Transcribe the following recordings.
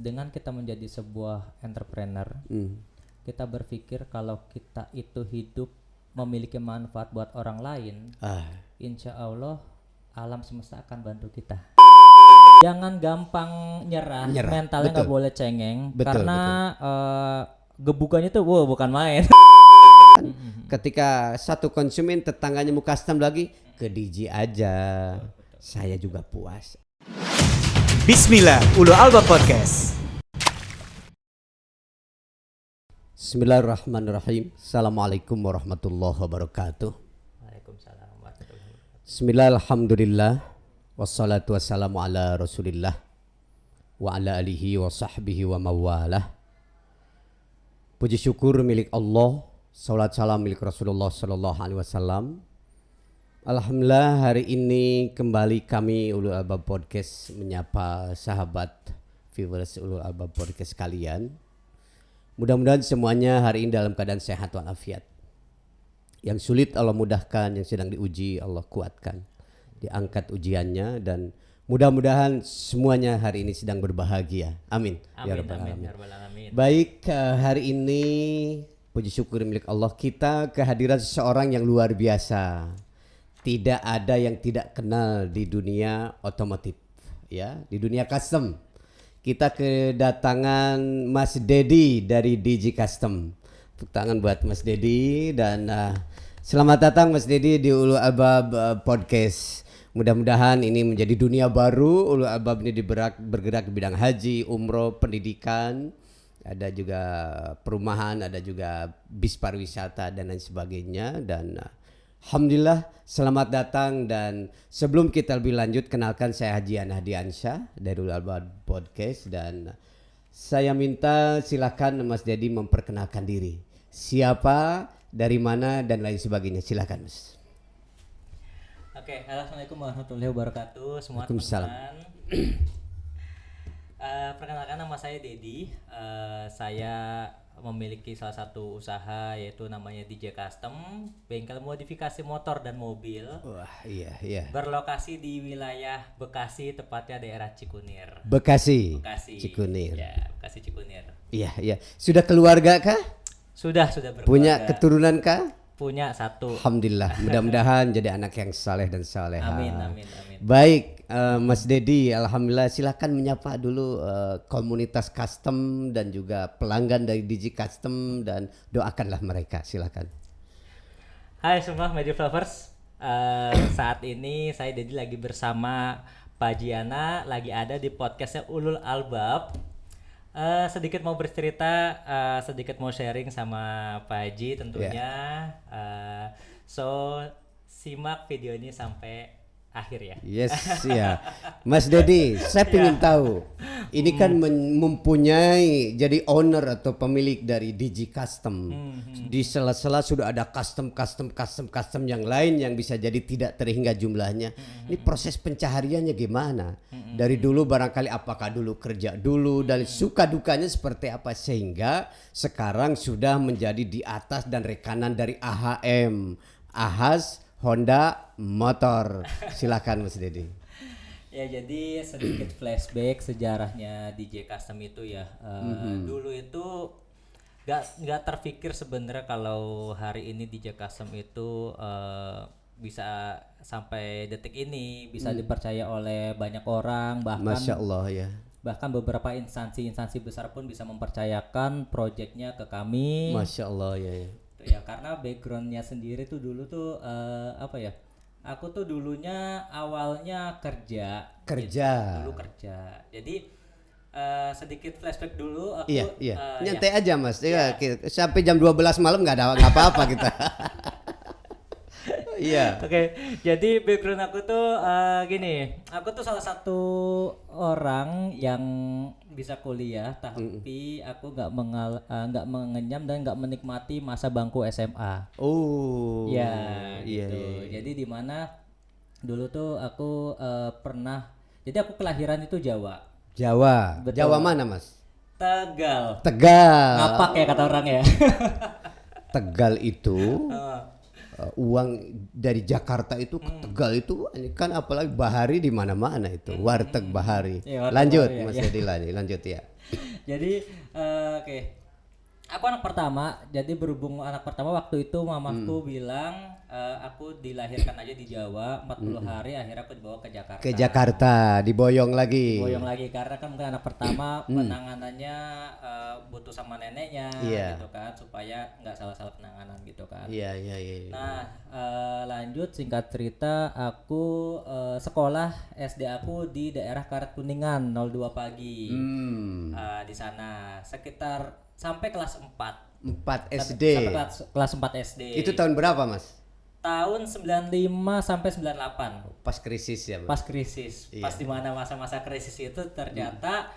dengan kita menjadi sebuah entrepreneur, kita berpikir kalau kita itu hidup memiliki manfaat buat orang lain, insya Allah alam semesta akan bantu kita. Jangan gampang nyerah. Mentalnya nggak boleh cengeng, karena gebukannya tuh bukan main. Ketika satu konsumen tetangganya mau custom lagi, ke DJ aja, saya juga puas. Bismillah, Ulul Albab Podcast. Bismillahirrahmanirrahim. Assalamualaikum warahmatullahi wabarakatuh. Waalaikumsalam warahmatullahi wabarakatuh. Bismillah, alhamdulillah, wassalatu wassalamu ala rasulillah wa ala alihi wa sahbihi wa mawalah. Puji syukur milik Allah, salat salam milik Rasulullah sallallahu alaihi wasallam. Alhamdulillah, hari ini kembali kami Ulul Albab Podcast menyapa sahabat viewers Ulul Albab Podcast kalian. Mudah-mudahan semuanya hari ini dalam keadaan sehat walafiat. Yang sulit Allah mudahkan, yang sedang diuji Allah kuatkan, diangkat ujiannya, dan mudah-mudahan semuanya hari ini sedang berbahagia. Amin. Ya Rabbal Alamin. Baik, hari ini puji syukur milik Allah, kita kehadiran seseorang yang luar biasa. Tidak ada yang tidak kenal di dunia otomotif, ya, di dunia custom. Kita kedatangan Mas Dedi dari DG Custom. Tepuk tangan buat Mas Dedi, dan selamat datang Mas Dedi di Ulul Albab Podcast. Mudah-mudahan ini menjadi dunia baru. Ulul Albab ini bergerak di bidang haji, umroh, pendidikan, ada juga perumahan, ada juga bis pariwisata dan lain sebagainya. Dan alhamdulillah selamat datang, dan sebelum kita lebih lanjut, kenalkan saya Haji Anahdiansyah dari Ulul Albab Podcast, dan saya minta silakan Mas Dedi memperkenalkan diri. Siapa, dari mana, dan lain sebagainya. Silakan Mas. Oke, assalamualaikum warahmatullahi wabarakatuh semua Waalaikumsalam. teman-teman. Perkenalkan, nama saya Dedi. Saya memiliki salah satu usaha yaitu namanya DJ Custom, bengkel modifikasi motor dan mobil. Wah, iya. Berlokasi di wilayah Bekasi, tepatnya daerah Cikunir. Bekasi. Cikunir. Ya, Bekasi Cikunir. Iya. Sudah keluarga kah? Sudah berkeluarga. Punya keturunan kah? Punya satu. Alhamdulillah. Mudah-mudahan jadi anak yang saleh dan saleha. Amin. Baik, Mas Dedi, alhamdulillah, silakan menyapa dulu komunitas custom dan juga pelanggan dari DG Custom, dan doakanlah mereka, silakan. Hai semua Magic Lovers. Saat ini saya Dedi lagi bersama Pak Jiana, lagi ada di podcastnya Ulul Albab. Sedikit mau bercerita, sedikit mau sharing sama Pak Haji tentunya. So simak video ini sampai akhir ya. Yes, ya. Mas Dedi, saya ingin tahu, ini kan mempunyai jadi owner atau pemilik dari DG Custom. Di sela-sela sudah ada custom yang lain yang bisa jadi tidak terhingga jumlahnya. Ini proses pencahariannya gimana? Dari dulu barangkali apakah dulu kerja dulu, dan suka dukanya seperti apa sehingga sekarang sudah menjadi di atas dan rekanan dari AHM, Ahas Honda Motor. Silakan Mas Dedi. Ya, jadi sedikit flashback sejarahnya DJ Custom itu ya. Dulu itu nggak terpikir sebenarnya kalau hari ini DJ Custom itu bisa sampai detik ini bisa dipercaya oleh banyak orang, bahkan Masya Allah ya. Bahkan beberapa instansi besar pun bisa mempercayakan proyeknya ke kami. Masya Allah ya. Ya, karena backgroundnya sendiri tuh dulu tuh apa ya, aku tuh dulunya awalnya kerja gitu. Dulu kerja, jadi sedikit flashback dulu aku. Iya. Nyantai aja Mas ya. Sampai jam 12 malam nggak apa-apa kita. Iya. Oke, jadi background aku tuh gini, aku tuh salah satu orang yang bisa kuliah, tapi aku nggak mengenyam dan nggak menikmati masa bangku SMA. Oh. Ya, iya, gitu. iya. Jadi di mana dulu tuh aku pernah, jadi aku kelahiran itu Jawa. Betul. Jawa mana Mas? Tegal. Tegal. Ngapak ya kata orang ya. Tegal itu uang dari Jakarta itu ke Tegal itu kan, apalagi Bahari di mana-mana itu, warteg Bahari. Iya, warteg Lanjut Bahari, Mas ya. Edila nih, lanjut ya. Jadi oke. Aku anak pertama, jadi berhubung anak pertama waktu itu mamaku bilang aku dilahirkan aja di Jawa 40 hari, akhirnya aku dibawa ke Jakarta. Ke Jakarta, diboyong lagi. Boyong lagi karena kan mungkin anak pertama penanganannya butuh sama neneknya Iya. gitu kan, supaya nggak salah-salah penanganan gitu kan. Iya, iya, iya. Nah, lanjut singkat cerita, aku sekolah SD aku di daerah Karet Kuningan 02 pagi. Di sana sekitar sampai kelas 4. 4 SD. Sampai kelas 4 SD. Itu tahun berapa, Mas? Tahun 95 sampai 98. Pas krisis ya, Mas? Pas krisis. Iya. Pas di mana masa-masa krisis itu ternyata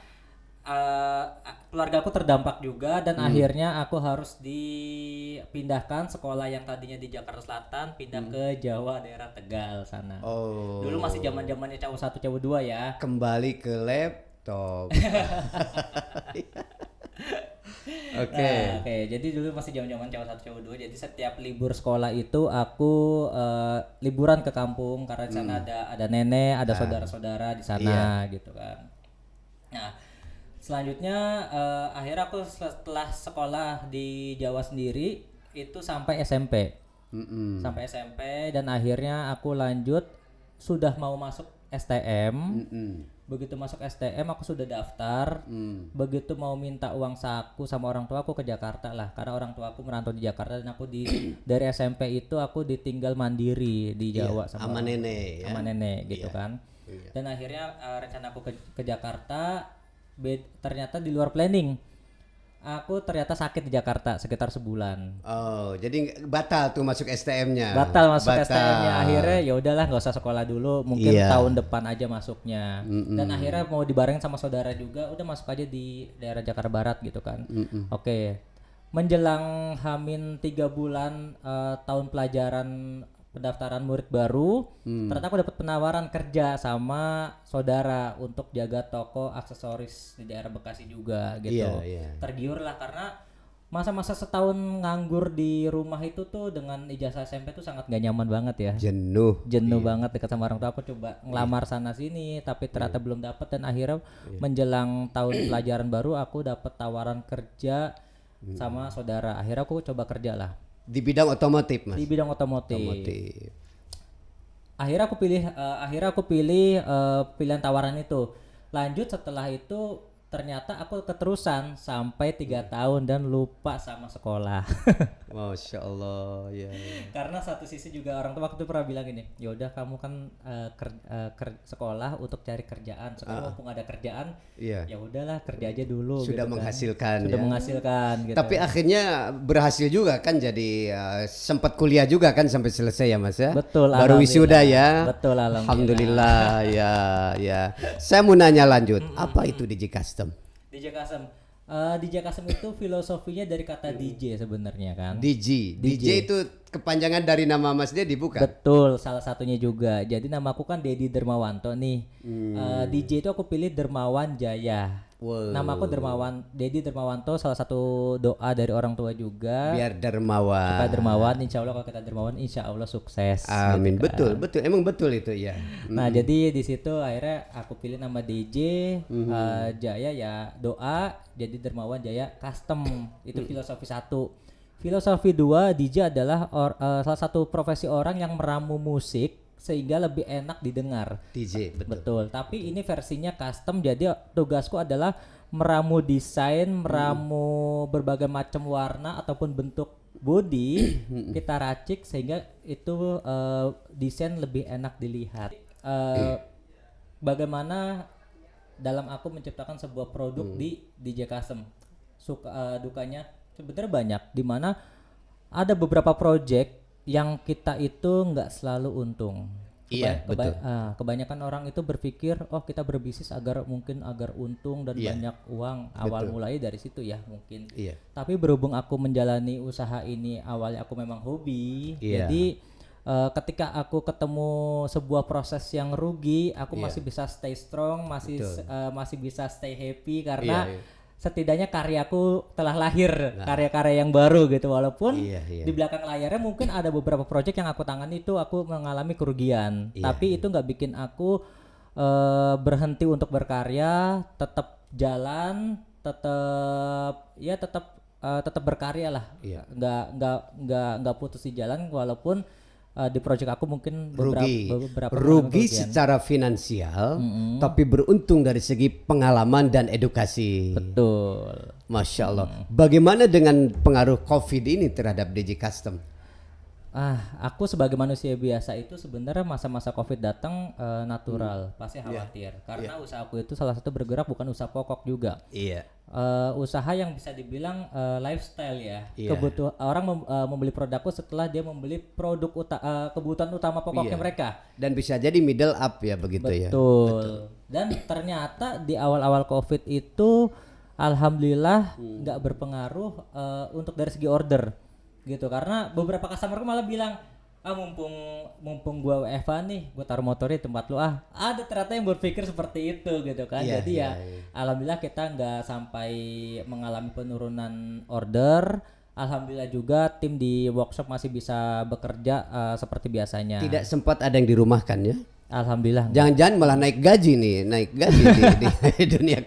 keluarga aku terdampak juga dan akhirnya aku harus dipindahkan sekolah yang tadinya di Jakarta Selatan pindah ke Jawa daerah Tegal sana. Oh. Dulu masih zaman-zamannya cowok 1 cowok 2 ya. Kembali ke laptop. Oke. Nah, oke, jadi dulu masih zaman-zaman cowok 1 cowok 2. Jadi setiap libur sekolah itu aku liburan ke kampung karena di sana ada nenek, ada saudara-saudara di sana gitu kan. Nah, selanjutnya akhirnya aku setelah sekolah di Jawa sendiri itu sampai SMP. Sampai SMP dan akhirnya aku lanjut sudah mau masuk STM. Begitu masuk STM aku sudah daftar. Begitu mau minta uang saku sama orang tua aku ke Jakarta lah, karena orang tua aku merantau di Jakarta dan aku dari SMP itu aku ditinggal mandiri di Jawa sama nenek ya. sama nenek gitu Iya. kan. Dan akhirnya rencana aku ke Jakarta ternyata di luar planning. Aku ternyata sakit di Jakarta sekitar sebulan. Oh, jadi batal tuh masuk STM-nya. Batal masuk STM-nya. Akhirnya ya udahlah nggak usah sekolah dulu, mungkin Iya. tahun depan aja masuknya. Dan akhirnya mau dibarengin sama saudara juga, udah masuk aja di daerah Jakarta Barat gitu kan. Oke. Menjelang Hamin 3 bulan tahun pelajaran pendaftaran murid baru, ternyata aku dapat penawaran kerja sama saudara untuk jaga toko aksesoris di daerah Bekasi juga gitu. Iya. Tergiur lah karena masa-masa setahun nganggur di rumah itu tuh dengan ijazah SMP tuh sangat gak nyaman banget ya. Jenuh. Jenuh banget dekat sama orang tua. Aku coba ngelamar sana sini tapi ternyata belum dapat dan akhirnya menjelang tahun pelajaran baru aku dapat tawaran kerja sama saudara. Akhirnya aku coba kerja lah Di bidang otomotif, Mas. di bidang otomotif. Otomotif. Akhirnya aku pilih pilihan tawaran itu. Lanjut setelah itu ternyata aku keterusan sampai 3 tahun dan lupa sama sekolah. Masya Allah, ya. Karena satu sisi juga orang tua waktu itu pernah bilang gini, ya udah kamu kan sekolah untuk cari kerjaan. Sekarang mumpung ada kerjaan, Iya. ya udahlah kerja aja dulu. Sudah gitu kan. menghasilkan Sudah ya. menghasilkan gitu. Tapi akhirnya berhasil juga kan, jadi sempat kuliah juga kan sampai selesai ya, Mas ya. Betul, Baru wisuda ya. Betul, Alhamdulillah ya. Saya mau nanya lanjut, apa itu DJ Custom? DJ Custom. DJ Custom itu filosofinya dari kata DJ sebenarnya kan. DJ itu kepanjangan dari nama Mas Dedi bukan? Betul, salah satunya juga. Jadi namaku kan Dedi Dermawanto nih. DJ itu aku pilih Dermawan Jaya. Wow. Namaku Dedi Dermawanto, salah satu doa dari orang tua juga. Biar dermawan. Supaya dermawan, insya Allah kalau kita dermawan, insya Allah sukses. Amin. gitu kan. Betul, emang betul itu ya. Nah jadi di situ akhirnya aku pilih nama DJ Jaya ya doa, jadi Dermawan Jaya Custom. Itu filosofi 1. Filosofi 2, DJ adalah salah satu profesi orang yang meramu musik sehingga lebih enak didengar. DJ, betul. Betul. Tapi ini versinya custom, jadi tugasku adalah meramu desain, meramu berbagai macam warna ataupun bentuk body kita racik sehingga itu desain lebih enak dilihat. Bagaimana dalam aku menciptakan sebuah produk di DJ Custom. Dukanya sebenarnya banyak, di mana ada beberapa project yang kita itu nggak selalu untung. Iya, betul. Kebanyakan orang itu berpikir kita berbisnis agar untung dan banyak uang. Awal mulai dari situ ya mungkin. Iya. Tapi berhubung aku menjalani usaha ini awalnya aku memang hobi. Iya. Jadi ketika aku ketemu sebuah proses yang rugi, aku masih bisa stay strong, masih bisa stay happy karena setidaknya karyaku telah lahir, karya-karya yang baru gitu, walaupun Iya, iya. di belakang layarnya mungkin ada beberapa project yang aku tangani itu aku mengalami kerugian, Iya, tapi itu nggak bikin aku berhenti untuk berkarya, tetap jalan, tetap berkarya lah, Iya. nggak putus di jalan, walaupun di project aku mungkin Rugi beberapa rugi kerugian. secara finansial, tapi beruntung dari segi pengalaman dan edukasi. Betul. Masya Allah. Bagaimana dengan pengaruh COVID ini terhadap DJ Custom? Aku sebagai manusia biasa itu sebenarnya masa-masa COVID datang natural, pasti khawatir. Karena usahaku itu salah satu bergerak bukan usaha pokok juga. Iya. Usaha yang bisa dibilang lifestyle ya. Iya. Orang membeli produkku setelah dia membeli produk kebutuhan utama pokoknya Iya. mereka. Dan bisa jadi middle up ya begitu ya. Betul. Dan ternyata di awal-awal COVID itu alhamdulillah nggak berpengaruh untuk dari segi order gitu, karena beberapa customerku malah bilang mumpung gua WFA nih, gua taruh motornya di tempat lu ada ternyata yang berpikir seperti itu gitu kan. Iya, Jadi iya, alhamdulillah kita nggak sampai mengalami penurunan order. Alhamdulillah juga tim di workshop masih bisa bekerja seperti biasanya. Tidak sempat ada yang dirumahkan ya. Alhamdulillah. Jangan-jangan malah naik gaji di dunia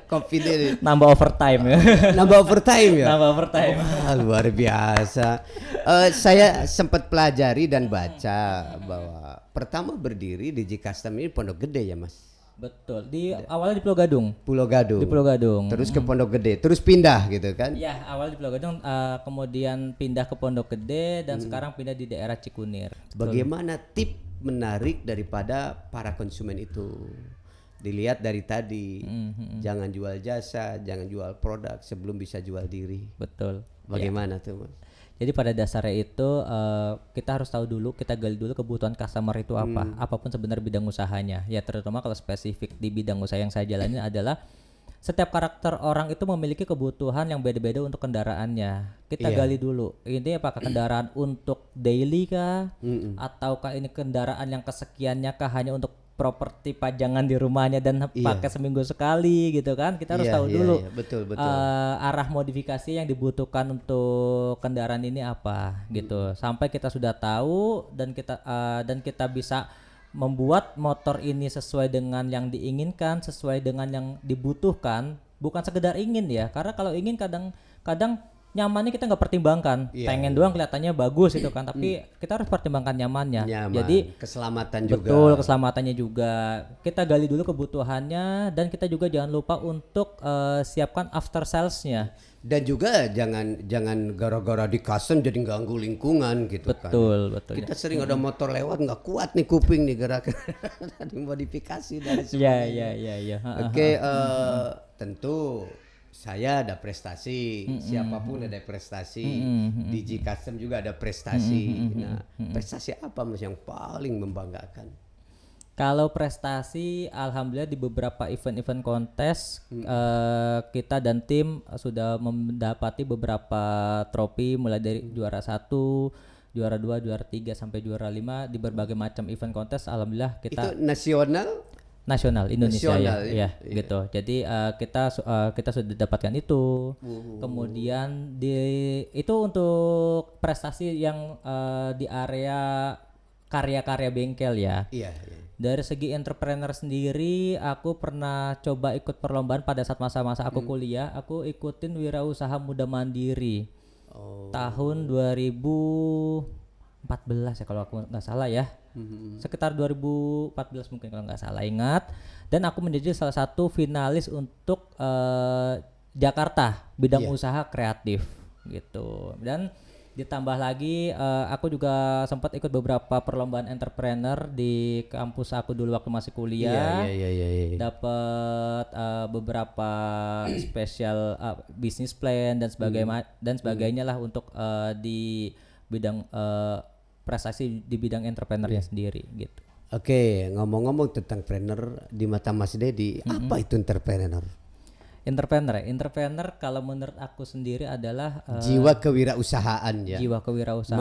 COVID ini. Nambah overtime ya. Nambah overtime ya. Nambah overtime. Wah, luar biasa. Saya sempat pelajari dan baca bahwa pertama berdiri DJ Custom ini Pondok Gede ya Mas. Betul. Awalnya di Pulau Gadung. Pulau Gadung. Di Pulau Gadung. Terus ke Pondok Gede, terus pindah gitu kan? Ya, awalnya di Pulau Gadung, kemudian pindah ke Pondok Gede dan sekarang pindah di daerah Cikunir. Bagaimana tip menarik daripada para konsumen itu? Dilihat dari tadi, jangan jual jasa, jangan jual produk sebelum bisa jual diri. Betul. Bagaimana tuh Mas? Jadi pada dasarnya itu kita harus tahu dulu, kita gali dulu kebutuhan customer itu apa, apapun sebenarnya bidang usahanya. Ya terutama kalau spesifik di bidang usaha yang saya jalani adalah setiap karakter orang itu memiliki kebutuhan yang beda-beda untuk kendaraannya. Kita gali dulu. Ini apakah kendaraan untuk daily kah? Ataukah ini kendaraan yang kesekiannya kah hanya untuk properti pajangan di rumahnya dan pakai seminggu sekali gitu kan? Kita harus tahu dulu. Betul. Arah modifikasi yang dibutuhkan untuk kendaraan ini apa gitu. Sampai kita sudah tahu dan kita bisa membuat motor ini sesuai dengan yang diinginkan, sesuai dengan yang dibutuhkan, bukan sekedar ingin ya. Karena kalau ingin kadang nyamannya kita nggak pertimbangkan, pengen doang kelihatannya bagus itu kan, tapi kita harus pertimbangkan nyamannya. Jadi keselamatan juga. Betul, keselamatannya juga. Kita gali dulu kebutuhannya dan kita juga jangan lupa untuk siapkan after salesnya. Dan juga jangan gara-gara di custom jadi ganggu lingkungan gitu kan. Betul. Kita sering ada motor lewat nggak kuat nih kuping nih gara-gara dimodifikasi dari semua. Iya. Oke, tentu saya ada prestasi, siapapun ada prestasi, DJ Custom juga ada prestasi. Nah, prestasi apa Mas yang paling membanggakan? Kalau prestasi, alhamdulillah di beberapa event-event kontes kita dan tim sudah mendapati beberapa trofi mulai dari juara 1, juara 2, juara 3 sampai juara 5 di berbagai macam event kontes. Alhamdulillah kita Itu nasional Indonesia nasional, ya gitu. Jadi kita sudah dapatkan itu. Kemudian itu untuk prestasi yang di area karya-karya bengkel ya. Iya. Dari segi entrepreneur sendiri, aku pernah coba ikut perlombaan pada saat masa-masa aku kuliah. Aku ikutin wirausaha muda mandiri tahun 2014 ya kalau aku nggak salah ya. Sekitar 2014 mungkin kalau nggak salah ingat. Dan aku menjadi salah satu finalis untuk Jakarta bidang usaha kreatif gitu. Dan ditambah lagi aku juga sempat ikut beberapa perlombaan entrepreneur di kampus aku dulu waktu masih kuliah. Iya. Dapat beberapa spesial business plan dan sebagainya lah untuk di bidang prestasi di bidang entrepreneurnya sendiri gitu. Oke, ngomong-ngomong tentang entrepreneur di mata Mas Dedi, apa itu entrepreneur? Entrepreneur kalau menurut aku sendiri adalah Jiwa kewirausahaan ya. jiwa kewirausahaan,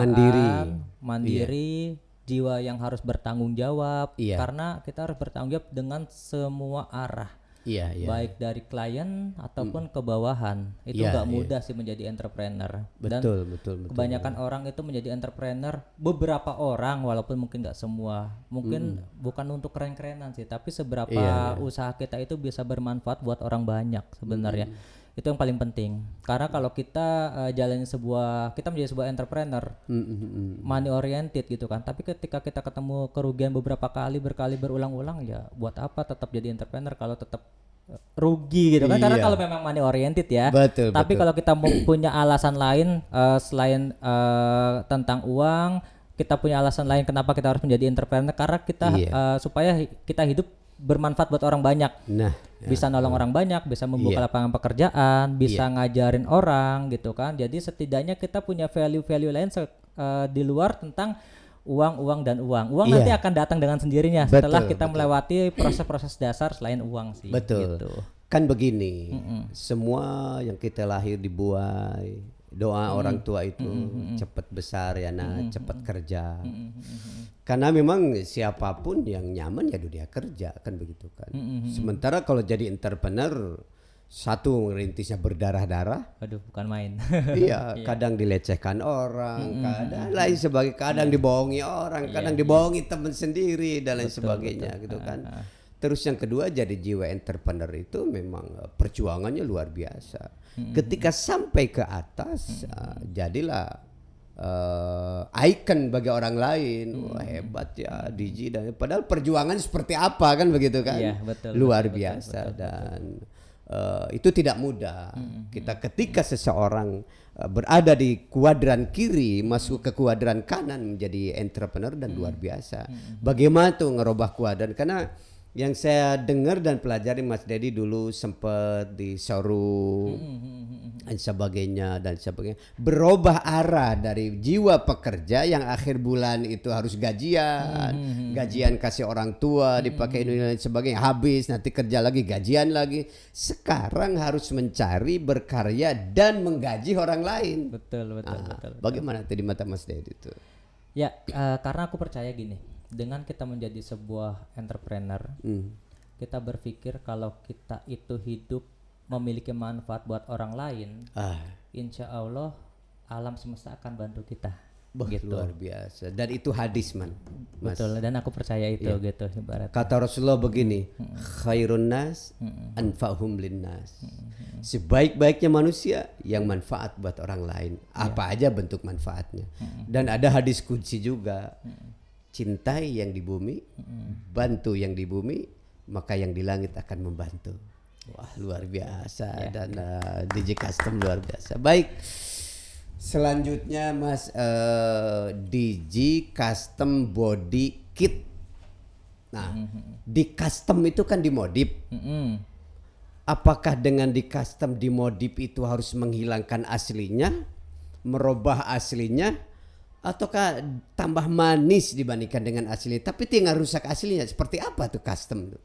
mandiri, jiwa yang harus bertanggung jawab. Iya. Karena kita harus bertanggung jawab dengan semua arah. Iya, iya. baik dari klien ataupun ke bawahan. Itu Iya, nggak iya. mudah sih menjadi entrepreneur. Dan Betul, betul, betul. kebanyakan orang itu menjadi entrepreneur, beberapa orang walaupun mungkin nggak semua, mungkin bukan untuk keren-kerenan sih, tapi seberapa Iya, usaha kita itu bisa bermanfaat buat orang banyak sebenarnya. Itu yang paling penting. Karena kalau kita kita menjadi sebuah entrepreneur, money oriented gitu kan. Tapi ketika kita ketemu kerugian beberapa kali, berkali berulang-ulang, ya buat apa tetap jadi entrepreneur kalau tetap rugi gitu kan? Karena Iya. kalau memang money oriented ya. Betul, Tapi betul. kalau kita punya alasan lain selain tentang uang, kita punya alasan lain kenapa kita harus menjadi entrepreneur, karena kita supaya kita hidup bermanfaat buat orang banyak. Nah, Bisa nolong orang banyak, bisa membuka lapangan pekerjaan, bisa ngajarin orang gitu kan. Jadi setidaknya kita punya value-value lain di luar tentang uang dan uang. Uang Iya. nanti akan datang dengan sendirinya setelah Betul, kita betul. melewati proses-proses dasar selain uang sih. betul. Gitu. Kan begini, semua yang kita lahir dibuai, doa orang tua itu cepat besar ya nak, cepat kerja. Karena memang siapapun yang nyaman ya dunia kerja kan begitu kan. Sementara kalau jadi entrepreneur, satu merintisnya berdarah-darah. Aduh, bukan main. Iya, kadang dilecehkan orang, kadang lain sebagai, kadang dibohongi orang, kadang dibohongi teman sendiri dan lain sebagainya gitu kan. Terus yang kedua, jadi jiwa entrepreneur itu memang perjuangannya luar biasa. Ketika sampai ke atas, jadilah icon bagi orang lain. Wah, hebat ya Diji, dan padahal perjuangan seperti apa kan begitu kan. Iya, betul, luar betul, biasa betul, dan itu tidak mudah. Kita ketika seseorang berada di kuadran kiri masuk ke kuadran kanan menjadi entrepreneur dan luar biasa. Bagaimana tuh ngerubah kuadran? Karena yang saya dengar dan pelajari Mas Dedi dulu sempat di showroom dan sebagainya, berubah arah dari jiwa pekerja yang akhir bulan itu harus gajian kasih orang tua dipakai ini dan sebagainya, habis nanti kerja lagi gajian lagi, sekarang harus mencari berkarya dan menggaji orang lain. Betul. Bagaimana itu di mata Mas Dedi itu? Ya, karena aku percaya gini, dengan kita menjadi sebuah entrepreneur, kita berpikir kalau kita itu hidup memiliki manfaat buat orang lain, insya Allah alam semesta akan bantu kita. Gitu. Luar biasa. Dan itu hadis Mas. Betul, dan aku percaya itu gitu ibarat. Kata Rasulullah begini, khairun nas anfa'hum linnas. Sebaik-baiknya manusia yang manfaat buat orang lain. Apa aja bentuk manfaatnya. Dan ada hadis kunci juga. Cintai yang di bumi, bantu yang di bumi, maka yang di langit akan membantu. Wah, luar biasa. Dan DJ Custom luar biasa. Baik. Selanjutnya Mas, DJ Custom Body Kit. Nah, di custom itu kan dimodif. Apakah dengan di custom dimodif itu harus menghilangkan aslinya, merubah aslinya, ataukah tambah manis dibandingkan dengan asli, tapi tinggal rusak aslinya? Seperti apa tuh custom tuh?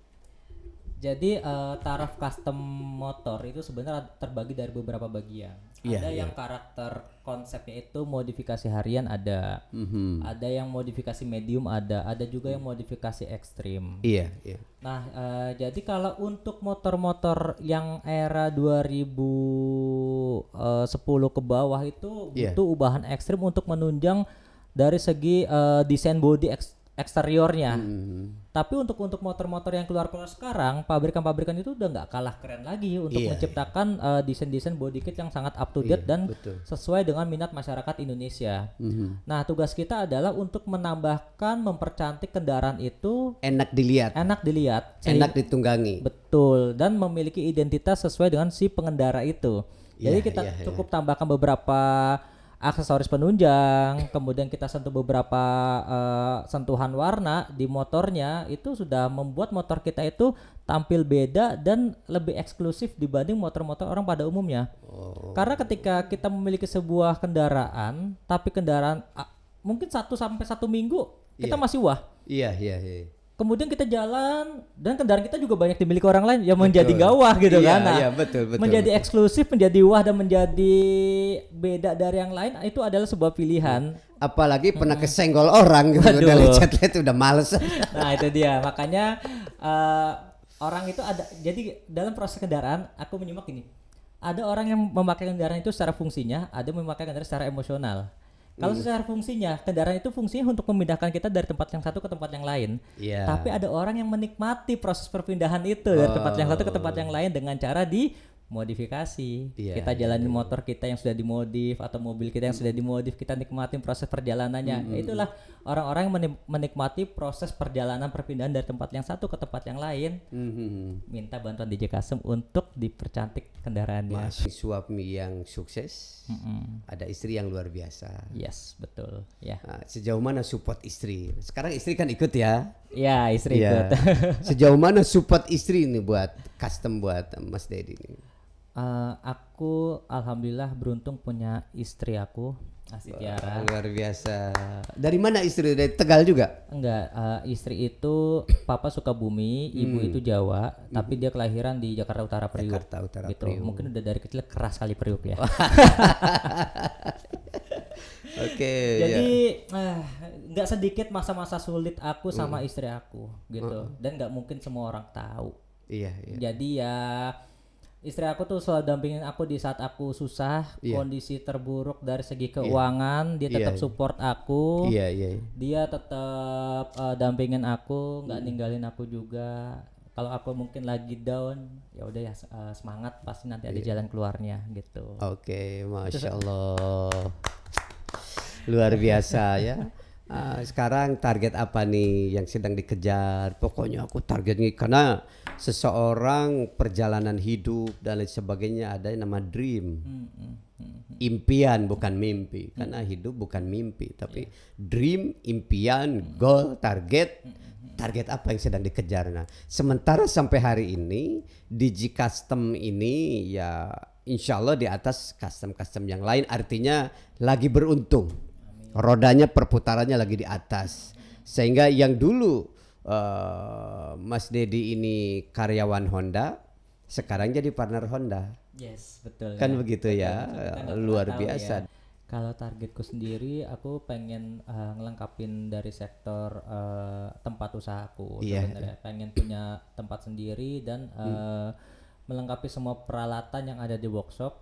Jadi taraf custom motor itu sebenarnya terbagi dari beberapa bagian. Ada yang karakter konsepnya itu modifikasi harian ada yang modifikasi medium ada juga yang modifikasi ekstrim. Iya. Nah, jadi kalau untuk motor-motor yang era 2010 ke bawah itu butuh ubahan ekstrim untuk menunjang dari segi desain body eksteriornya. Tapi untuk motor-motor yang keluar sekarang, pabrikan-pabrikan itu udah nggak kalah keren lagi untuk menciptakan desain-desain body kit yang sangat up to date dan sesuai dengan minat masyarakat Indonesia. Nah, tugas kita adalah untuk menambahkan, mempercantik kendaraan itu Enak dilihat, enak ditunggangi. Betul, dan memiliki identitas sesuai dengan si pengendara itu. Jadi kita cukup tambahkan beberapa aksesoris penunjang, kemudian kita sentuh beberapa sentuhan warna di motornya, itu sudah membuat motor kita itu tampil beda dan lebih eksklusif dibanding motor-motor orang pada umumnya. Karena ketika kita memiliki sebuah kendaraan, tapi kendaraan mungkin 1 sampai 1 minggu kita masih wah. Iya. Kemudian kita jalan dan kendaraan kita juga banyak dimiliki orang lain, yang menjadi gawah gitu kan. Nah, Iya, betul. menjadi eksklusif, menjadi wah dan menjadi beda dari yang lain, itu adalah sebuah pilihan. Apalagi pernah kesenggol orang gitu, udah lecet-lecet udah males. Nah, itu dia. Makanya orang itu ada, jadi dalam proses kendaraan aku menyimak ini, ada orang yang memakai kendaraan itu secara fungsinya, ada yang memakai kendaraan secara emosional. Kalau secara fungsinya, kendaraan itu fungsinya untuk memindahkan kita dari tempat yang satu ke tempat yang lain. Iya. Tapi ada orang yang menikmati proses perpindahan itu dari tempat yang satu ke tempat yang lain dengan cara dimodifikasi. Iya, Kita jalanin motor kita yang sudah dimodif atau mobil kita yang sudah dimodif, kita nikmatin proses perjalanannya. Itulah orang-orang yang menikmati proses perjalanan perpindahan dari tempat yang satu ke tempat yang lain. Minta bantuan DJ Custom untuk dipercantik kendaraannya. Masih suami yang sukses, ada istri yang luar biasa. Yes, betul. Ya. Nah, sejauh mana support istri? Sekarang istri kan ikut ya. Ya, istri Iya. ikut. Sejauh mana support istri ini buat custom buat Mas Dedi ini? Aku alhamdulillah beruntung punya istri aku, Asti Tiara. Luar biasa. Dari mana istri? Dari Tegal juga? Enggak, istri itu papa Sukabumi, ibu itu Jawa, tapi dia kelahiran di Jakarta Utara Priuk. Jakarta Utara gitu. Priuk. Mungkin udah dari kecil keras kali Priuk ya. Oke. Jadi nggak sedikit masa-masa sulit aku sama istri aku gitu, dan nggak mungkin semua orang tahu. Iya. Jadi ya istri aku tuh selalu dampingin aku di saat aku susah, kondisi terburuk dari segi keuangan, dia tetap support aku. Iya. Dia tetap dampingin aku, nggak ninggalin aku juga. Kalau aku mungkin lagi down, ya udah ya semangat, pasti nanti ada jalan keluarnya gitu. Oke, Masya Allah. Luar biasa ya. Sekarang target apa nih yang sedang dikejar? Pokoknya aku targetnya, karena seseorang perjalanan hidup dan lain sebagainya ada yang nama dream. Impian bukan mimpi, karena hidup bukan mimpi, tapi dream, impian, goal, target. Target apa yang sedang dikejar? Nah, sementara sampai hari ini DJ Custom ini ya insya Allah di atas custom yang lain, artinya lagi beruntung. Rodanya perputarannya lagi di atas, sehingga yang dulu Mas Dedi ini karyawan Honda, sekarang jadi partner Honda. Yes, betul. Kan ya. begitu ya, luar biasa. Ya. Kalau targetku sendiri, aku pengen ngelengkapin dari sektor tempat usahaku. Sebenarnya pengen punya tempat sendiri dan melengkapi semua peralatan yang ada di workshop.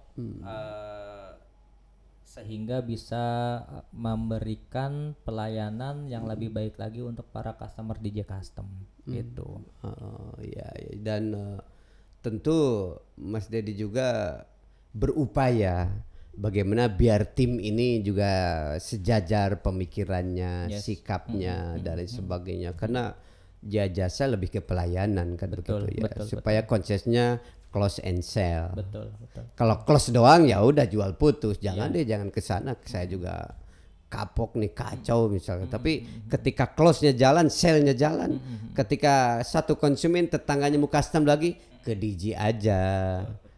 Sehingga bisa memberikan pelayanan yang lebih baik lagi untuk para customer DJ Custom gitu. Ya. Dan tentu Mas Dedi juga berupaya bagaimana biar tim ini juga sejajar pemikirannya, sikapnya dan lain sebagainya, karena jasa lebih ke pelayanan kan, begitu ya, supaya konsepnya close and sell. Betul. Kalau close doang ya udah jual putus, jangan jangan ke sana, saya juga kapok nih, kacau misalnya. Tapi ketika close-nya jalan, sell-nya jalan, ketika satu konsumen tetangganya mau custom lagi, ke DJ aja.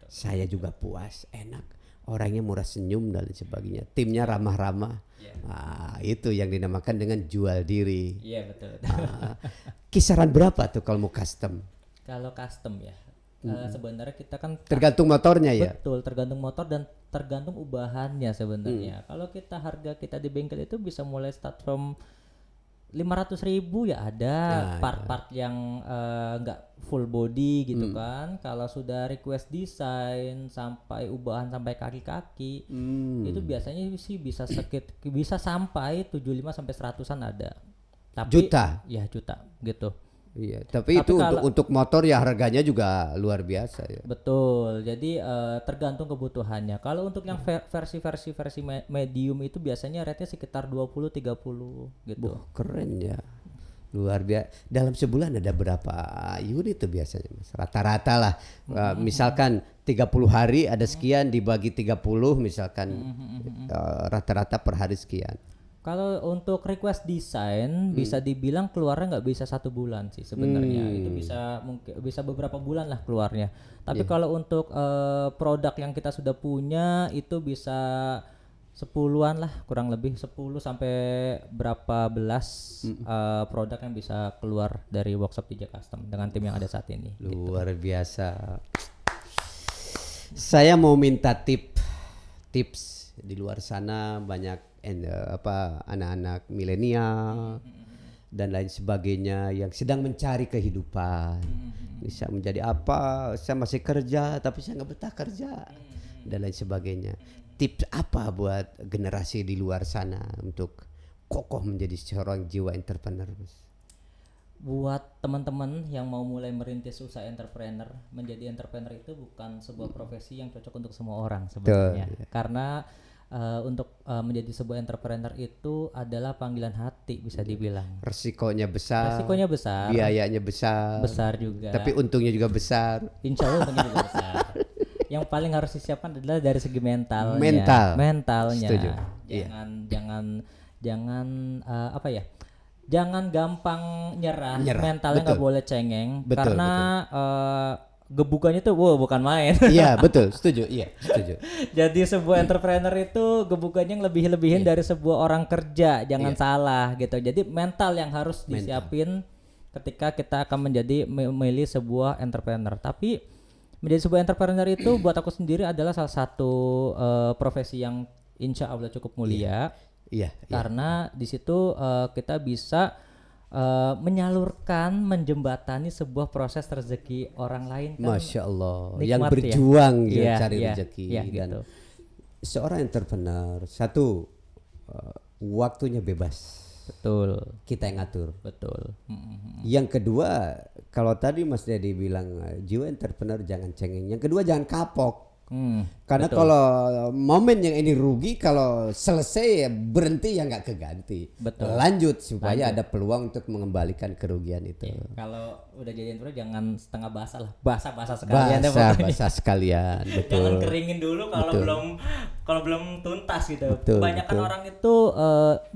Saya juga puas, enak. Orangnya murah senyum dan lain sebagainya. Timnya ramah-ramah. Nah, itu yang dinamakan dengan jual diri. Iya, betul. Kisaran berapa tuh kalau mau custom? Kalau custom ya, sebenarnya kita kan tergantung motornya ya. Betul, tergantung motor dan tergantung ubahannya sebenarnya. Kalau kita harga kita di bengkel itu bisa mulai start from 500.000 ya ada, part-part yang enggak full body gitu kan. Kalau sudah request desain sampai ubahan sampai kaki-kaki, itu biasanya sih bisa sampai 75 sampai 100-an ada. Tapi juta. Ya, juta gitu. Iya, tapi itu untuk motor ya harganya juga luar biasa ya. Betul. Jadi tergantung kebutuhannya. Kalau untuk yang versi medium itu biasanya rate-nya sekitar 20-30 gitu. Keren ya. Luar biasa. Dalam sebulan ada berapa unit itu biasanya, Mas? Rata-rata lah. Misalkan 30 hari ada sekian dibagi 30 misalkan, rata-rata per hari sekian. Kalau untuk request desain bisa dibilang keluarnya nggak bisa 1 bulan sih sebenarnya. Itu bisa beberapa bulan lah keluarnya. Tapi kalau untuk produk yang kita sudah punya itu bisa 10-an lah, kurang lebih 10 sampai berapa belas produk yang bisa keluar dari workshop DJ Custom dengan tim yang ada saat ini. Luar biasa. Saya mau minta tips di luar sana, banyak anak-anak milenial dan lain sebagainya yang sedang mencari kehidupan. Bisa menjadi apa? Saya masih kerja tapi saya nggak betah kerja dan lain sebagainya. Tips apa buat generasi di luar sana untuk kokoh menjadi seorang jiwa entrepreneur, Mas? Buat teman-teman yang mau mulai merintis usaha entrepreneur, menjadi entrepreneur itu bukan sebuah profesi yang cocok untuk semua orang sebenarnya. Karena untuk menjadi sebuah entrepreneur itu adalah panggilan hati, bisa dibilang. Resikonya besar, biayanya besar, besar juga. tapi untungnya juga besar. Insya Allah untungnya juga besar. Yang paling harus disiapkan adalah dari segi mentalnya. Mentalnya. Setuju. Jangan apa ya? Jangan gampang nyerah. Mentalnya nggak boleh cengeng. Karena gebukannya tuh bukan main. Iya betul, setuju. Jadi sebuah entrepreneur itu gebukannya yang lebih-lebihin dari sebuah orang kerja. Jangan salah gitu. Jadi mental yang harus disiapin ketika kita akan menjadi memilih sebuah entrepreneur. Tapi menjadi sebuah entrepreneur itu buat aku sendiri adalah salah satu profesi yang insya Allah cukup mulia. Karena di situ kita bisa menyalurkan, menjembatani sebuah proses rezeki orang lain kan. Masya Allah, yang Nikmat berjuang cari rezeki dan gitu. Seorang entrepreneur satu waktunya bebas. Betul. Kita yang ngatur. Betul. Yang kedua, kalau tadi Mas Dedi bilang jiwa entrepreneur jangan cengeng. Yang kedua jangan kapok. Karena betul. kalau momen yang ini rugi, kalau selesai berhenti ya nggak keganti. Betul. Lanjut supaya ada peluang untuk mengembalikan kerugian itu. Kalau udah jadi entrepreneur jangan setengah basah lah, basah sekalian deh pokoknya. Basah sekalian, betul. Jangan keringin dulu kalau belum tuntas gitu. Betul, Kebanyakan orang itu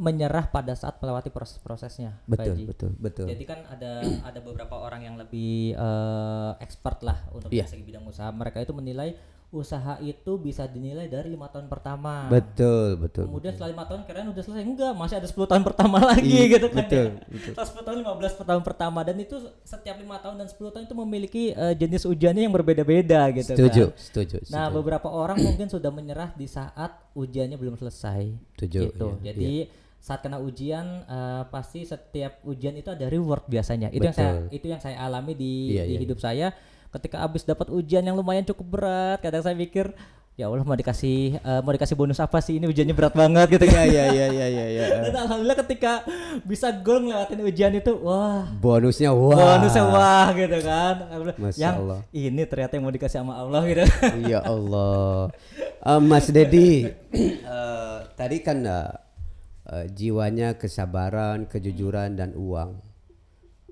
menyerah pada saat melewati proses-prosesnya. Betul. Jadi kan ada beberapa orang yang lebih expert lah untuk segi bidang usaha. Mereka itu menilai usaha itu bisa dinilai dari 5 tahun pertama. Betul. Kemudian setelah 5 tahun kirain udah selesai, enggak, masih ada 10 tahun pertama lagi gitu kan. Betul. Setelah 10 tahun 15 tahun pertama, dan itu setiap 5 tahun dan 10 tahun itu memiliki jenis ujiannya yang berbeda-beda gitu. Setuju. Nah, beberapa orang mungkin sudah menyerah di saat ujiannya belum selesai. Gitu. Jadi saat kena ujian pasti setiap ujian itu ada reward biasanya. Itu yang saya alami di hidup saya. Ketika habis dapat ujian yang lumayan cukup berat, kadang saya mikir, ya Allah mau dikasih bonus apa sih, ini ujiannya berat banget gitu kan. Iya. Dan alhamdulillah ketika bisa goal ngelewatin ujian itu, bonusnya wah gitu kan. Masya Allah. Ini ternyata yang mau dikasih sama Allah gitu. Ya Allah. Mas Dedi, tadi kan jiwanya kesabaran, kejujuran dan uang.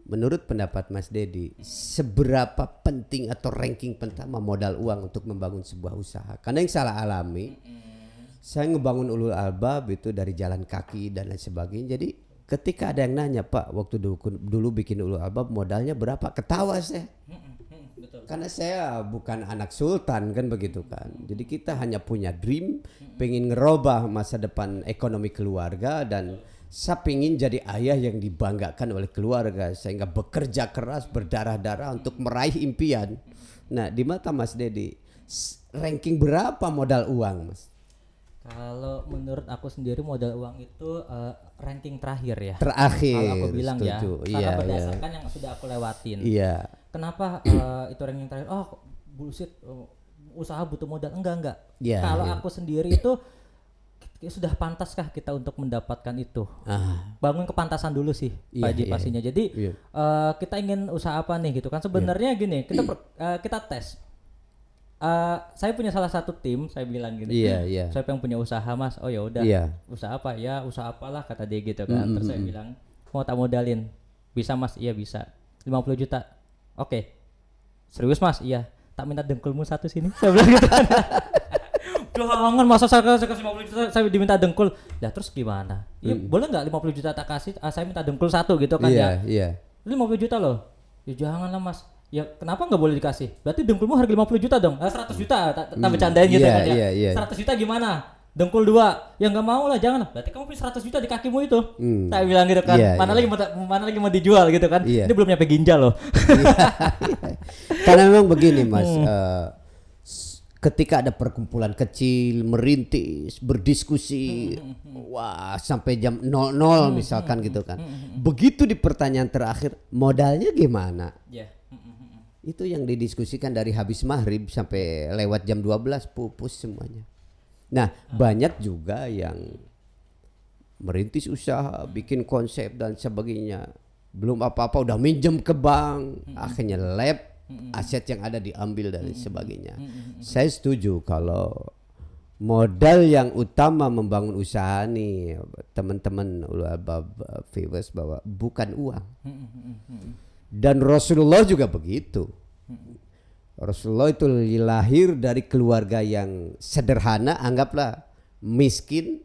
Menurut pendapat Mas Dedi, seberapa penting atau ranking pertama modal uang untuk membangun sebuah usaha? Karena yang salah alami, saya ngebangun Ulul Albab itu dari jalan kaki dan lain sebagainya. Jadi ketika ada yang nanya, Pak, waktu dulu bikin Ulul Albab modalnya berapa? Ketawa saya. Betul. Karena saya bukan anak sultan kan begitu kan. Jadi kita hanya punya dream, pengen ngerubah masa depan ekonomi keluarga, dan saya ingin jadi ayah yang dibanggakan oleh keluarga, sehingga bekerja keras berdarah-darah untuk meraih impian. Nah, di mata Mas Dedi, ranking berapa modal uang, Mas? Kalau menurut aku sendiri modal uang itu ranking terakhir ya. Terakhir. Kalau aku bilang setuju. Karena berdasarkan yang sudah aku lewatin. Iya. Kenapa itu ranking terakhir? Bullshit, usaha butuh modal. Enggak. Kalau aku sendiri itu sudah pantaskah kita untuk mendapatkan itu? Bangun kepantasan dulu sih, pastinya. Jadi kita ingin usaha apa nih gitu kan? Sebenarnya gini, kita tes. Saya punya salah satu tim, saya bilang gini. Saya pengen punya usaha, Mas. Oh ya udah. Usaha apa? Ya usaha apalah, kata dia gitu kan. Terus saya bilang, mau tak modalin? Bisa, Mas? Iya bisa. 50 juta. Oke. Serius, Mas? Iya. Tak minta dengkulmu satu sini. Saya bilang gitu kan. Jangan, masa saya kasih 50 juta saya diminta dengkul. Lah terus gimana? Ya boleh enggak 50 juta tak kasih, saya minta dengkul satu gitu kan ya. 50 juta loh. Ya janganlah, Mas. Ya kenapa enggak boleh dikasih? Berarti dengkulmu harga 50 juta dong. 100 juta tak bercandain gitu kan ya. 100 juta gimana? Dengkul 2. Ya enggak mau lah, jangan. Berarti kamu punya 100 juta di kakimu itu. Saya bilang gitu kan. Mana lagi mau dijual gitu kan. Ini belum nyampe ginjal loh. Karena memang begini, Mas. ketika ada perkumpulan kecil merintis, berdiskusi, wah sampai jam 00 misalkan gitu kan. Begitu di pertanyaan terakhir, modalnya gimana? Ya. Itu yang didiskusikan dari habis maghrib sampai lewat jam 12 pupus semuanya. Nah, banyak juga yang merintis usaha, bikin konsep dan sebagainya. Belum apa-apa udah minjem ke bank, akhirnya aset yang ada diambil dan sebagainya. Saya setuju kalau modal yang utama membangun usaha nih teman-teman viewers bahwa bukan uang. Dan Rasulullah juga begitu. Rasulullah itu lahir dari keluarga yang sederhana, anggaplah miskin,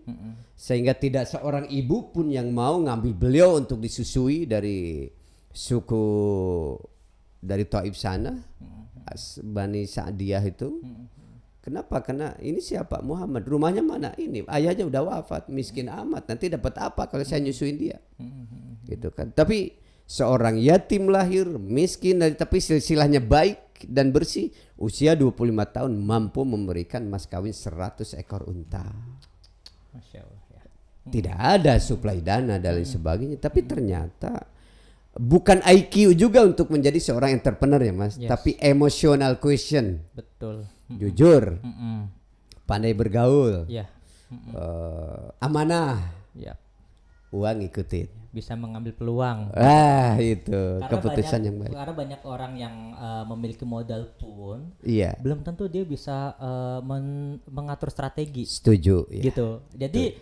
sehingga tidak seorang ibu pun yang mau ngambil beliau untuk disusui dari suku dari Taif sana, Bani Sa'diyah itu. Kenapa? Karena ini siapa? Muhammad. Rumahnya mana? Ini ayahnya udah wafat, miskin amat. Nanti dapat apa kalau saya nyusuin dia? Gitu kan. Tapi seorang yatim lahir miskin, tapi silsilahnya baik dan bersih. Usia 25 tahun mampu memberikan mas kawin 100 ekor unta. Masya Allah, ya. Tidak ada suplai dana dan lain sebagainya. Tapi ternyata bukan IQ juga untuk menjadi seorang entrepreneur ya mas. Yes. Tapi emotional question. Betul. Jujur, pandai bergaul, Ya. amanah, Ya. uang ikutin. Bisa mengambil peluang. Itu Karena keputusan banyak, yang baik. Karena banyak orang yang memiliki modal pun Iya, belum tentu dia bisa mengatur strategi setuju. Ya. gitu. Jadi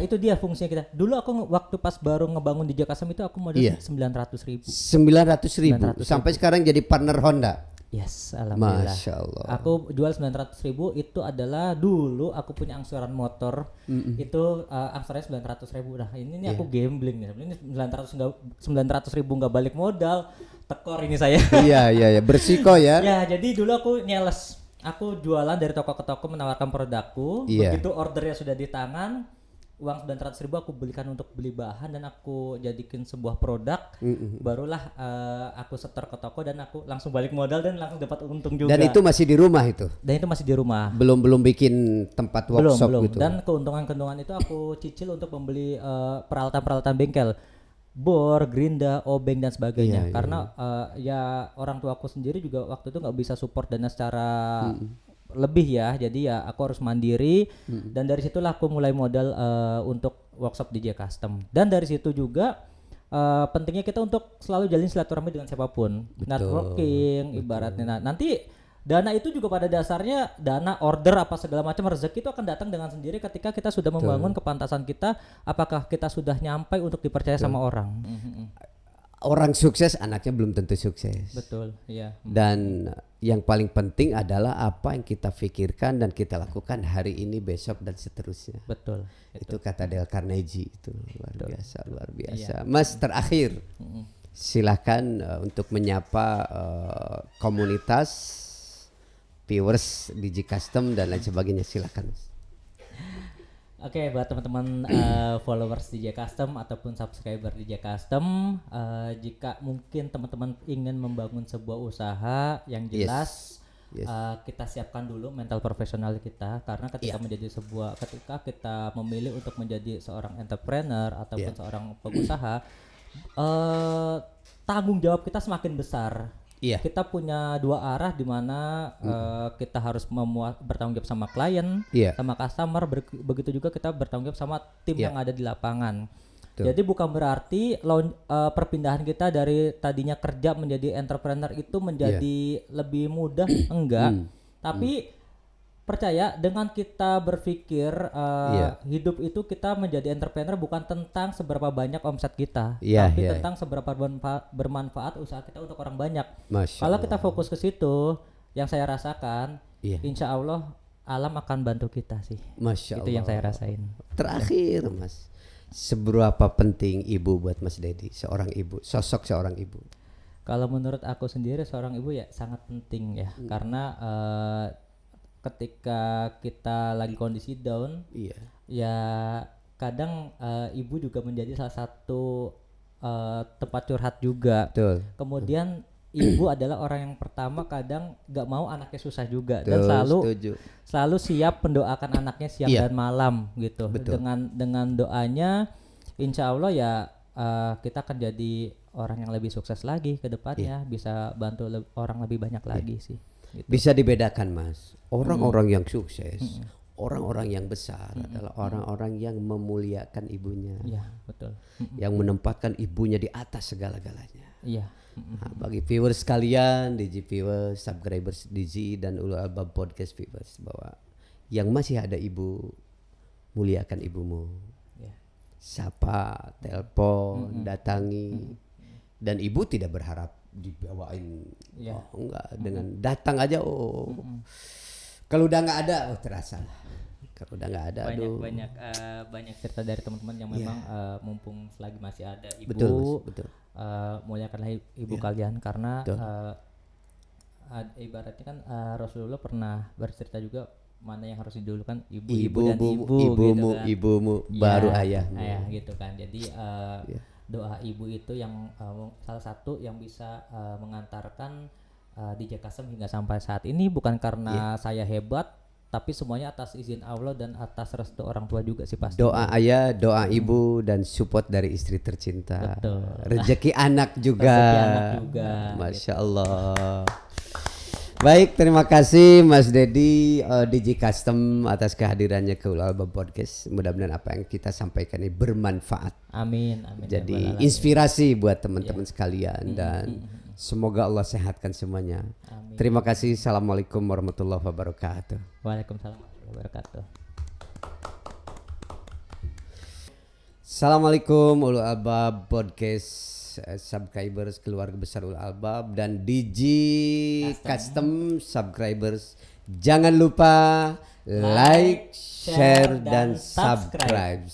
itu dia fungsinya kita. Dulu aku waktu pas baru ngebangun di Jakarta itu aku modal Iya. 900.000. 900.000 sampai sekarang jadi partner Honda. Yes, alhamdulillah. Masya Allah. Aku jual 900.000 itu adalah dulu aku punya angsuran motor itu angsurannya 900.000. Nah ini aku gambling nih. Ini 900.000 nggak balik modal, tekor ini saya. Iya, bersiko ya. Ya jadi dulu aku nyales. Aku jualan dari toko ke toko menawarkan produkku. Iya. Begitu ordernya sudah di tangan, uang 900.000 aku belikan untuk beli bahan dan aku jadikan sebuah produk. Barulah aku setor ke toko dan aku langsung balik modal dan langsung dapat untung juga. Dan itu masih di rumah itu. Dan itu masih di rumah. Belum bikin tempat workshop belum. gitu. Dan keuntungan itu aku cicil untuk membeli peralatan-peralatan bengkel, bor, gerinda, obeng dan sebagainya. Karena ya orang tua aku sendiri juga waktu itu nggak bisa support dana secara lebih ya, jadi ya aku harus mandiri dan dari situlah aku mulai modal untuk workshop DJ Custom. Dan dari situ juga pentingnya kita untuk selalu jalin silaturahmi dengan siapapun. Networking ibaratnya. Nah, nanti dana itu juga pada dasarnya dana order apa segala macam rezeki itu akan datang dengan sendiri ketika kita sudah membangun kepantasan kita, apakah kita sudah nyampe untuk dipercaya sama orang. Orang sukses anaknya belum tentu sukses. Betul, iya. Dan yang paling penting adalah apa yang kita pikirkan dan kita lakukan hari ini, besok dan seterusnya. Betul. Itu kata Dale Carnegie, itu luar biasa. Mas terakhir, silakan untuk menyapa komunitas viewers DJ Custom dan lain sebagainya, silakan. Oke, buat teman-teman followers DJ Custom ataupun subscriber DJ Custom, jika mungkin teman-teman ingin membangun sebuah usaha yang jelas, kita siapkan dulu mental profesional kita, karena ketika kita memilih untuk menjadi seorang entrepreneur ataupun seorang pengusaha, tanggung jawab kita semakin besar. Kita punya dua arah di mana kita harus bertanggung jawab sama klien, sama customer, begitu juga kita bertanggung jawab sama tim yang ada di lapangan. Jadi bukan berarti perpindahan kita dari tadinya kerja menjadi entrepreneur itu menjadi lebih mudah, enggak. Tapi percaya dengan kita berpikir hidup itu kita menjadi entrepreneur bukan tentang seberapa banyak omset kita, tapi tentang seberapa bermanfaat usaha kita untuk orang banyak. Kalau kita fokus ke situ, yang saya rasakan, insya Allah alam akan bantu kita sih. Masya itu Allah. yang saya rasain. Terakhir Mas, seberapa penting ibu buat Mas Dedi, seorang ibu, sosok seorang ibu? Kalau menurut aku sendiri seorang ibu ya sangat penting ya, karena ketika kita lagi kondisi down, ya kadang ibu juga menjadi salah satu tempat curhat juga. Betul. Kemudian ibu adalah orang yang pertama kadang gak mau anaknya susah juga dan Setuju. selalu siap mendoakan anaknya siang Iya. dan malam gitu. Betul. Dengan doanya insya Allah ya kita akan jadi orang yang lebih sukses lagi ke depannya, bisa bantu orang lebih banyak lagi sih gitu. Bisa dibedakan Mas, orang-orang yang sukses, orang-orang yang besar adalah orang-orang yang memuliakan ibunya, Iya betul. yang menempatkan ibunya di atas segala-galanya. Iya. Nah, bagi viewers sekalian, Digi viewers, subscribers Digi dan Ulul Albab Podcast viewers, bahwa yang masih ada ibu, muliakan ibumu. Ya. Sapa, telepon, datangi. Dan ibu tidak berharap dibawain, Ya. enggak, dengan datang aja, kalau udah nggak ada, terasa lah. Kalau udah nggak ada, banyak cerita dari teman-teman yang memang mumpung selagi masih ada ibu, betul, Mas, betul. muliakanlah ibu kalian karena Betul. ibaratnya kan Rasulullah pernah bercerita juga mana yang harus didulukan ibu dan Ibumu, ibu gitu kan. ibumu, Ya, baru ayahmu. ayah gitu kan. Jadi doa ibu itu yang salah satu yang bisa mengantarkan DJ Custom hingga sampai saat ini, bukan karena saya hebat, tapi semuanya atas izin Allah dan atas restu orang tua juga sih pasti. Doa ayah, doa ibu, dan support dari istri tercinta. Betul. Rezeki anak juga. Rezeki anak juga, Masya Allah. Baik, terima kasih Mas Dedi, DJ Custom atas kehadirannya ke Ulul Albab Podcast. Mudah-mudahan apa yang kita sampaikan ini bermanfaat. Amin. Jadi inspirasi buat teman-teman sekalian, dan semoga Allah sehatkan semuanya. Amin. Terima kasih. Assalamualaikum warahmatullahi wabarakatuh. Waalaikumsalam warahmatullahi wabarakatuh. Assalamualaikum Ulul Albab Podcast, subscribers keluarga besar Ulul Albab dan DJ Custom subscribers. Jangan lupa like, share dan subscribe.